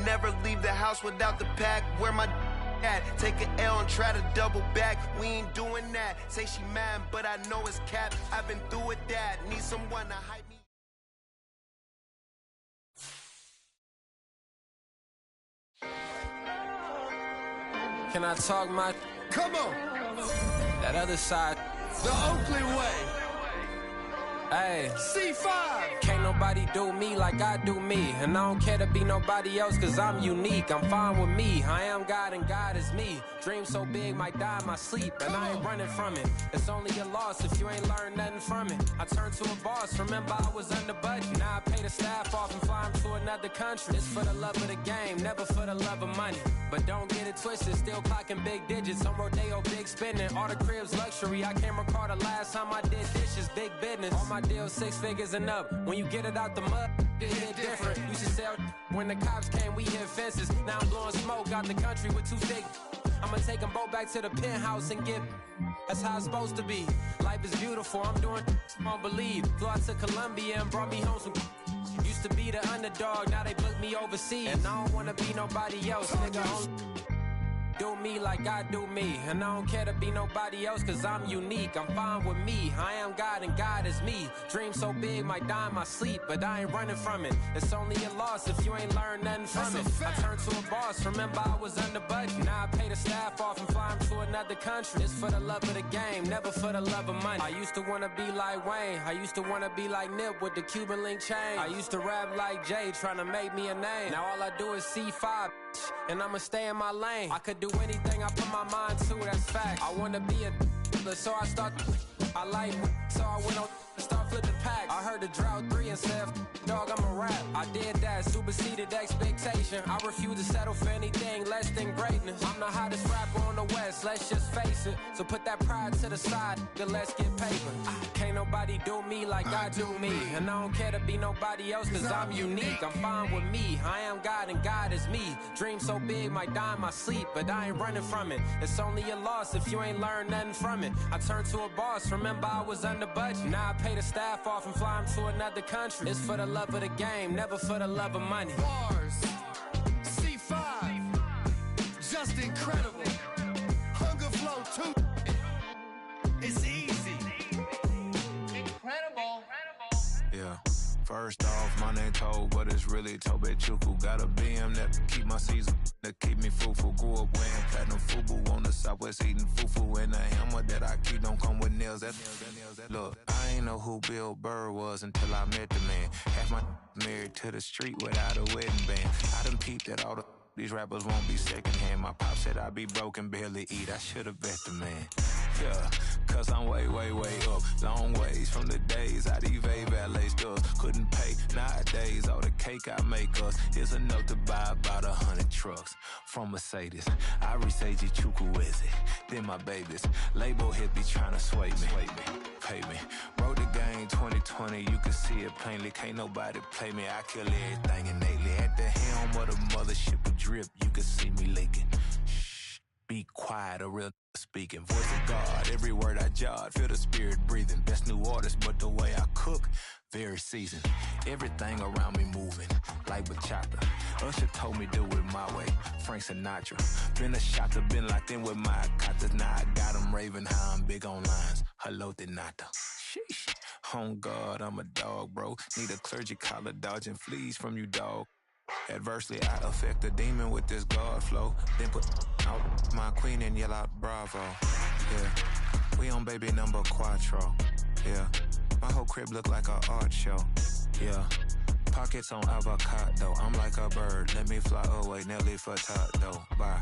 Never leave the house without the pack. Where my at? Take an L and try to double back. We ain't doing that. Say she mad, but I know it's cap. I've been through with that. Need someone to hype me. Can I talk my? Come on. That other side. The Oakley way. Hey. C5. Can't nobody do me like I do me. And I don't care to be nobody else cause I'm unique. I'm fine with me. I am God and God is me. Dream so big might die in my sleep. And I ain't running from it. It's only a loss if you ain't learned nothing from it. I turned to a boss. Remember I was under budget. Now I pay the staff off and fly them to another country. It's for the love of the game, never for the love of money. But don't get it twisted, still clocking big digits. On Rodeo, big spending. All the cribs luxury. I can't recall the last time I did dishes. Big business. All my deals 6 figures and up. When you get it out the mud, it hit different. Used to sell when the cops came, we hit fences. Now I'm blowing smoke out the country with 2 thick. I'ma take them both back to the penthouse and get. That's how it's supposed to be. Life is beautiful, I'm doing I don't believe. Flew out to Colombia and brought me home some. Used to be the underdog, now they booked me overseas. And I don't wanna be nobody else, nigga. Do me like I do me. And I don't care to be nobody else cause I'm unique. I'm fine with me. I am God and God is me. Dream so big might die in my sleep, but I ain't running from it. It's only a loss if you ain't learned nothing from it. I turned to a boss. Remember I was under budget. Now I pay the staff off and fly them to another country. It's for the love of the game, never for the love of money. I used to wanna be like Wayne. I used to wanna be like Nip with the Cuban link chain. I used to rap like Jay, trying to make me a name. Now all I do is C5, and I'ma stay in my lane. I could do anything I put my mind to, that's fact. I wanna be a so I start. I like so I went on start flipping pack. I heard the drought 3 and said, dog, I'm a rap. I did that, superseded expectation. I refuse to settle for anything less than greatness. I'm the hottest rapper on the West, let's just face it. So put that pride to the side, then let's get paper. Can't nobody do me like I do me. And I don't care to be nobody else cause I'm unique. I'm fine with me. I am God and God is me. Dream so big might die in my sleep, but I ain't running from it. It's only a loss if you ain't learned nothing from it. I turned to a boss, remember I was under budget. Now I pay the staff off and fly them to another country. It's for the love of the game, never for the love of money. Bars. C5. Just incredible. Hunger Flow 2. It's easy. Incredible. Yeah. First off, my name Toe, but it's really Tobe Chuku. Got a BM that keep my season, that keep me fruitful. Grew up wearing platinum FUBU on the Southwest eating fufu. And the hammer that I keep don't come with nails. Look, I ain't know who Bill Burr was until I met the man. Half my married to the street without a wedding band. I done peeped at all these rappers won't be secondhand. My pop said I'd be broke and barely eat. I should've bet the man. Yeah, cause I'm way, way, way up. Long ways from the days I evade valet stuff. Couldn't pay nowadays. All the cake I make us is enough to buy about 100 trucks from Mercedes. I resage Chukwueze, then my babies. Label hit be trying to sway me. Pay me. Wrote the game 2020, you can see it plainly. Can't nobody play me. I kill everything innately. At the helm of the mothership with drip, you can see me leaking. Shh, be quiet, a real speaking. Voice of God, every word I jot. Feel the spirit breathing. Best new artist, but the way I cook, very seasoned. Everything around me moving, like bachata. Usher told me do it my way. Frank Sinatra. Been a shotter, been locked in with my katas. Now I got them raving how I'm big on lines. Hello, Denata. Sheesh. On God, I'm a dog, bro. Need a clergy collar, dodging fleas from you, dog. Adversely, I affect the demon with this God flow. Then put out my queen and yell out bravo. Yeah, we on baby number quattro. Yeah, my whole crib look like an art show. Yeah, pockets on avocado. I'm like a bird. Let me fly away, Nelly Furtado. Bye.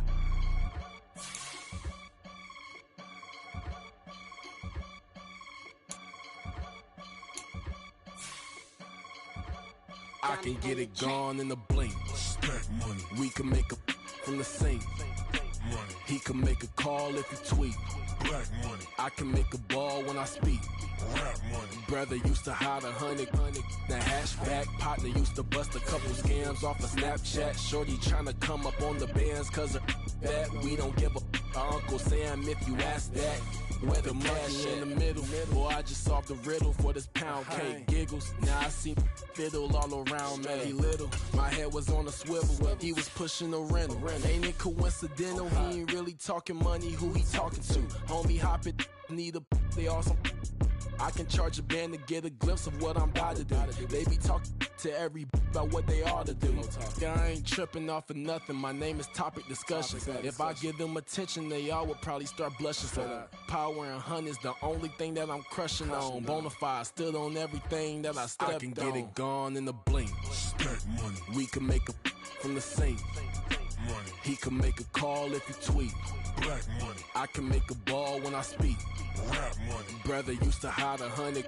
I can get it gone in a blink. Stack money. We can make a from the sink. Money. He can make a call if he tweet. Black money. I can make a ball when I speak. Rap money. Brother used to hide 100. The hashback partner used to bust a couple scams off of Snapchat. Shorty tryna come up on the bands cause of that. We don't give a Uncle Sam if you ask that. Where the cash in the middle. Boy, I just solved the riddle for this pound cake. Giggles. Now I see fiddle all around me. Little. My head was on a swivel. He was pushing a rental. Ain't it coincidental? He ain't really talking money. Who he talking to? Homie hopping. Need a. They awesome. I can charge a band to get a glimpse of what I'm about to do. They be talking to every about what they ought to do. I ain't tripping off of nothing. My name is Topic Discussion. If I give them attention, they all would probably start blushing. So power and hunt is the only thing that I'm crushing on. Bonafide stood on everything that I stepped on. I can get it gone in a blink. Stack money. We can make a from the sink. Money. He can make a call if he tweet. Black money. I can make a ball when I speak. Rap money. Brother used to hide 100.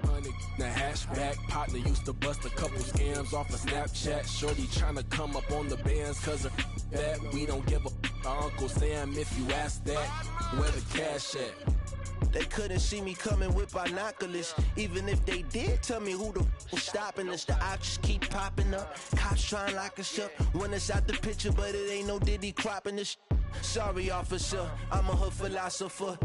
The hashback partner used to bust a couple scams off of Snapchat. Shorty tryna come up on the bands cause of that. We don't give a Uncle Sam if you ask that. Where the cash at? They couldn't see me coming with binoculars. Even if they did, tell me who the f was stopping us. The options keep popping up. Cops trying to lock us up. When it's out the picture, but it ain't no Diddy cropping this. Sorry, officer, I'm a hood philosopher.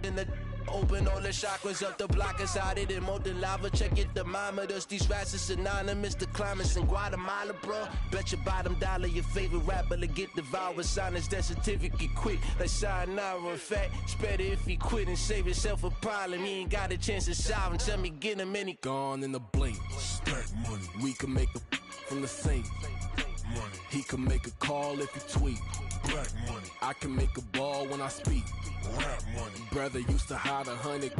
In the open all the chakras up, the block is out it and molten lava. Check your thermometers. These rats is synonymous to climates in Guatemala, bro. Bet your bottom dollar your favorite rapper to get devoured. Sign his death certificate quick. Like sayonara. In fact, it's better if he quit and save himself a problem. He ain't got a chance to solve him. Tell me get him any. Gone in the blink. Stack money. We can make a from the sink. Money. He can make a call if he tweet. Black money. I can make a ball when I speak. Rap money. Brother used to hide 100.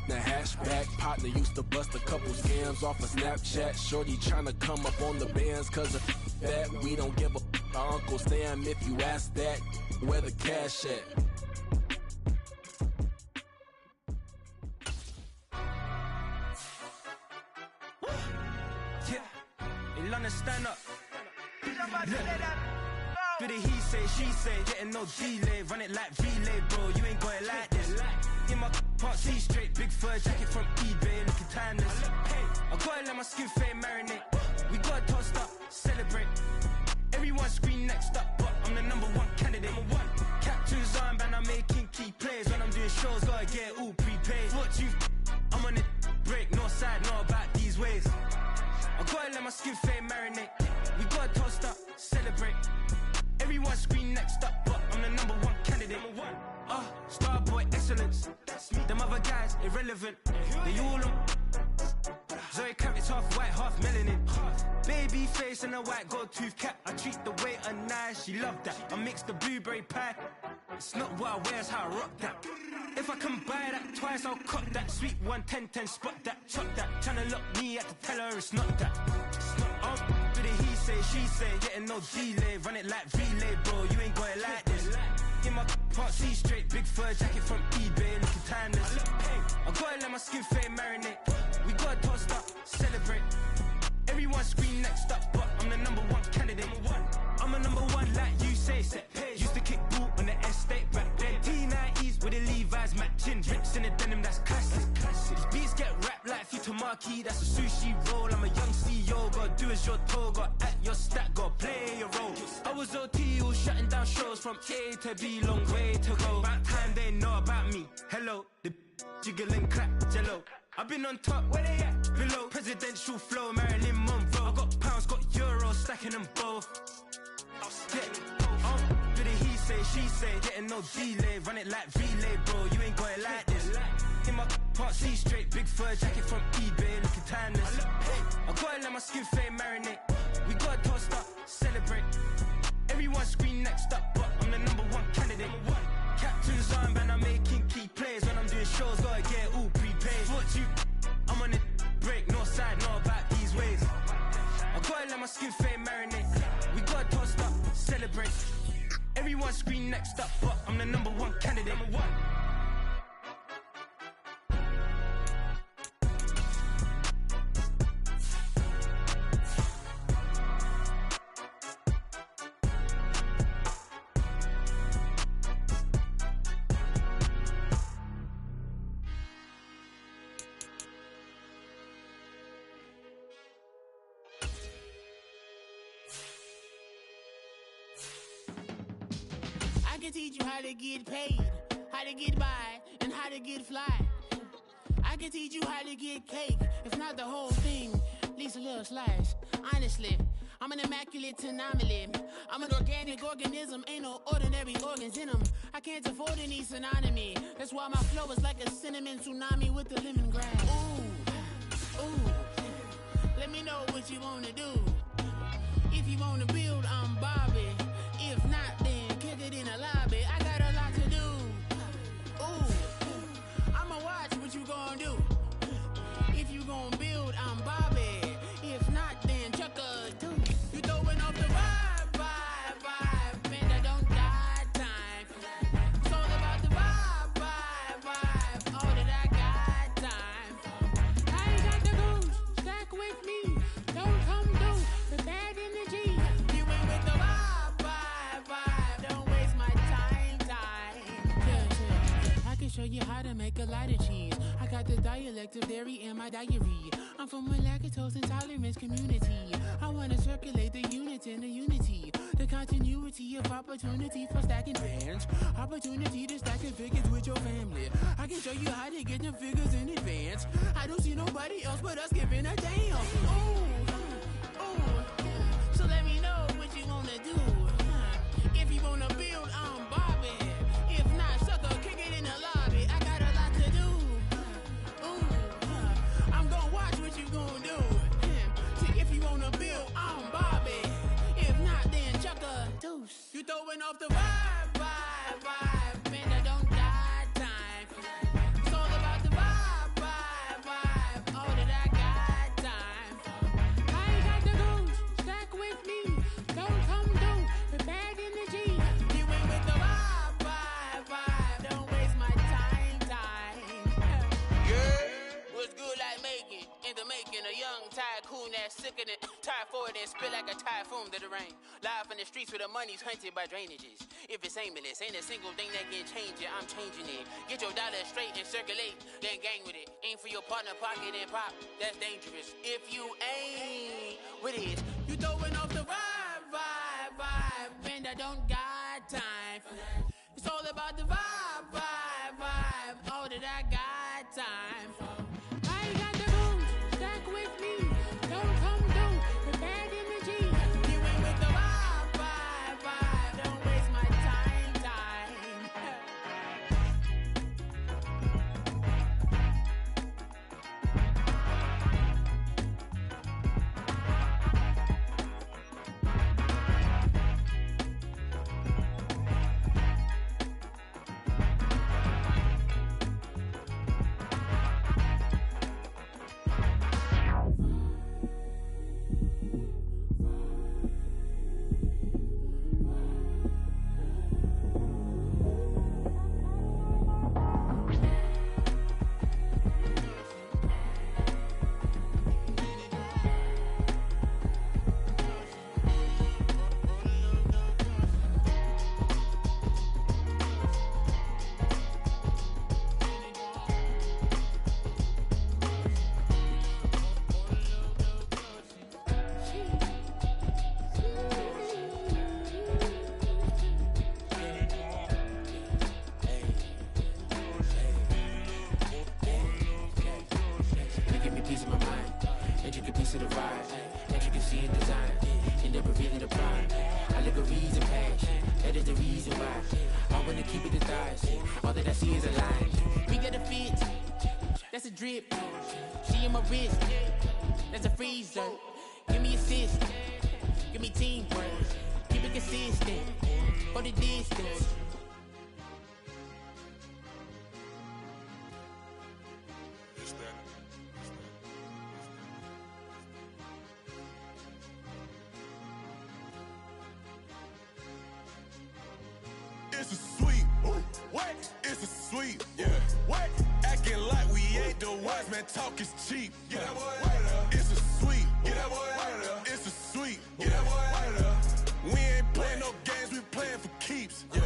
The hashback partner used to bust a couple scams off of Snapchat. Shorty tryna come up on the bands cause of that. We don't give a Uncle Sam if you ask that. Where the cash at? Yeah, in London, stand up. Do the he say, she say, getting no delay, run it like relay, bro, you ain't got it like this. In my can't see straight, big fur jacket from eBay, looking timeless. I gotta let my skin fade marinate. We gotta toast up, celebrate. Everyone scream next up, but I'm the #1 candidate. Captain's armband, I'm making key plays. When I'm doing shows, gotta get all prepaid. What you, I'm on it, break, no side, no about these ways. I gotta let my skin fade marinate. We gotta toast up, celebrate. Everyone scream next up, but I'm the #1 candidate. Starboy excellence. Them other guys irrelevant. They all on. Zoe Kravitz half white, half melanin. Baby face and a white gold tooth cap. I treat the waiter nice, she love that. I mix the blueberry pie. It's not what I wear, it's how I rock that. If I can buy that twice, I'll cut that. Sweet 110, spot that, chop that. Tryna lock me, I have to tell her it's not that. Do the he say, she say, getting no delay, run it like relay, bro, you ain't got it like this. In my can't see straight, big fur jacket from eBay, looking timeless. I gotta let my skin fade marinate. We gotta toast up, celebrate. Everyone scream next up, but I'm the #1 candidate. I'm a #1 like you say, set page. Used to kick boot on the estate back then. T90s with the Levi's matching. Rips in the denim, that's classic. These beats get wrapped like Futamaki, that's a sushi roll. I'm a young CEO, gotta do as you're told. Gotta act your stat, gotta play your role. I was OT, all shutting down shows from A to B, long way to go. About time they know about me. Hello, the jiggle and clap, jello. I've been on top, where they at? Below, presidential flow, Marilyn Monroe. I got pounds, got euros, stacking them both. Yeah, do the he say, she say, getting no delay, run it like relay, bro, you ain't got it like this. In my can't see straight, big fur jacket from eBay, looking timeless. I gotta let my skin fade marinate. We gotta toast up, celebrate. Everyone scream next up, but I'm the #1 candidate. Captain's armband, I'm making key plays. When I'm doing shows, gotta get all prepaid. What you, I'm on it, break, no side, no about these ways. I gotta let my skin fade marinate. We gotta toast up, celebrate. Everyone scream next up, but I'm the #1 candidate. can teach you how to get paid, how to get by, and how to get fly. I can teach you how to get cake, if not the whole thing, at least a little slice. Honestly, I'm an immaculate anomaly. I'm an organic organism, ain't no ordinary organs in them. I can't afford any synonymy. That's why my flow is like a cinnamon tsunami with the lemongrass. Ooh, ooh. Let me know what you wanna do. If you wanna build, I'm Bobby. If not, then kick it in the lobby. I got a lot to do. Ooh, I'ma watch what you gonna do. If you gonna build, I'm Bobby. If not, then chuck a deuce. You throwing off the vibe, vibe, vibe. Man, I don't die time. It's all about the vibe, vibe, vibe. All that I got time. I ain't got the goose. Stack with me. Don't come through with bad energy. You ain't with the vibe, vibe, vibe. Don't waste my time, time. Yeah. I can show you how to make a lot of cheese. I got the dialect of dairy in my diary. I'm from a lactose intolerance community. I wanna circulate the units in the unity. The continuity of opportunity for stacking bands. Opportunity to stacking figures with your family. I can show you how to get them figures in advance. I don't see nobody else but us giving a damn. Ooh, ooh. So let me know what you wanna do. If you wanna build, I'm Bobby. If not, sucker, kick it in the lobby. I got a lot to do. Ooh, I'm gonna watch what you gonna do. See, if you wanna build, I'm Bobby. If not, then chuck a deuce. You throwing off the vibe, vibe, vibe. Man, I don't die time. It's all about the vibe, vibe, vibe. All that I got time. I ain't got the goose. Stack with me. Don't come through with bad energy. You ain't with the vibe, vibe, vibe. Don't waste my time, time. Yeah, what's good like making? In the making, a young tycoon that's sickening. Tide forward and spit like a typhoon to the rain. Live in the streets where the money's hunted by drainages. If it's aimless, ain't a single thing that can change it. I'm changing it. Get your dollar straight and circulate, then gang with it. Aim for your partner, pocket and pop. That's dangerous. If you ain't with it, you throwing off the vibe, vibe, vibe. Man, I don't got time for that. It's all about the vibe, vibe, vibe. All that I got time for. I ain't got the goose. Stack with me. Don't come through with bad energy. You ain't with the vibe, vibe, vibe. Don't waste my time, time. That's a drip. She in my wrist. That's a freezer. Give me assist. Give me teamwork. Keep it consistent. For the distance. It's a sweet. What? It's a sweet. Yeah. What? Acting like we ain't the ones, man. Talk is cheap. Get that boy out of there. It's a sweet. Get that boy out of there. It's a sweet. Get that boy out of there. We ain't playing no games, we playing for keeps. Yeah.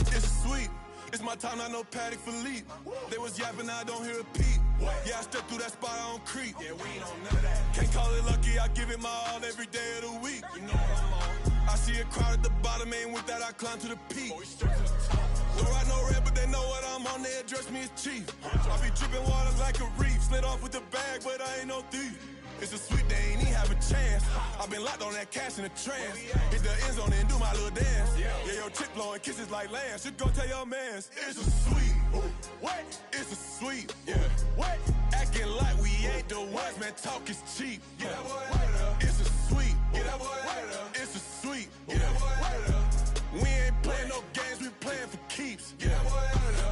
It's sweet. It's my time, not no Paddock Philippe. They was yapping, I don't hear a peep. Yeah, I step through that spot, I don't creep. Yeah, we ain't on none of that. Can't call it lucky, I give it my all every day of the week. You know what I'm on. I see a crowd at the bottom, ain't with that I climb to the peak. Don't ride no red, but they know what I'm on, they address me as chief. I be dripping water like a reef, slid off with the bag, but I ain't no thief. It's a sweet, they ain't even have a chance. I been locked on that cash in a trance. Hit the end zone and do my little dance. Yeah, your chick blowing kisses like lambs. You go tell your mans, it's a sweet. What? It's a sweet. Yeah. What? Acting like we ain't the ones, man. Talk is cheap. Yeah. It's a sweet. It's a sweet. We ain't playing no games, we playing for keeps.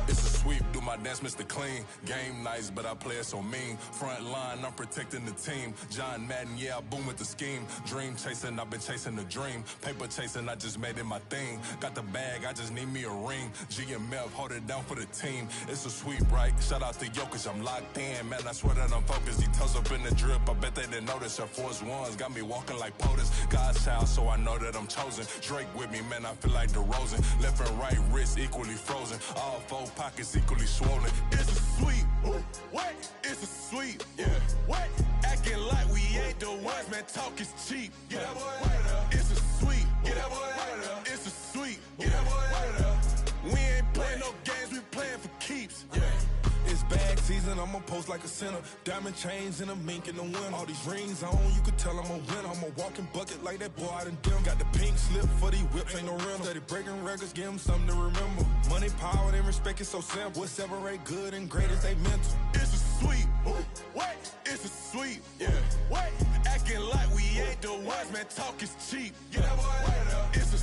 It's a sweep, do my dance, Mr. Clean. Game nice, but I play it so mean. Front line, I'm protecting the team. John Madden, yeah, I boom with the scheme. Dream chasing, I've been chasing the dream. Paper chasing, I just made it my thing. Got the bag, I just need me a ring. GMF, hold it down for the team. It's a sweep, right? Shout out to Jokic, I'm locked in. Man, I swear that I'm focused. He toes up in the drip, I bet they didn't notice. Air Force Ones got me walking like POTUS. God's child, so I know that I'm chosen. Drake with me, man, I feel like DeRozan. Left and right wrist equally frozen. All four pockets equally swollen. It's a sweep. What? It's a sweep. Yeah. What? Acting like we ain't the ones, man. Talk is cheap. Yeah. It's a sweep. It's a sweep. We ain't playing no games, we playing for keeps. Yeah. It's bag season, I'ma post like a sinner. Diamond chains and a mink in the wind. All these rings on, you could tell I'm a winner. I'm a walking bucket like that boy I done dim. Got the pink slip for these whips, ain't no rental. Steady breaking records, give them something to remember. Money, power, and respect is so simple. What separate good and great is they mental. It's a sweep. What? It's a sweep. Yeah. What? Acting like we ain't the ones, man. Talk is cheap. Yeah. It's a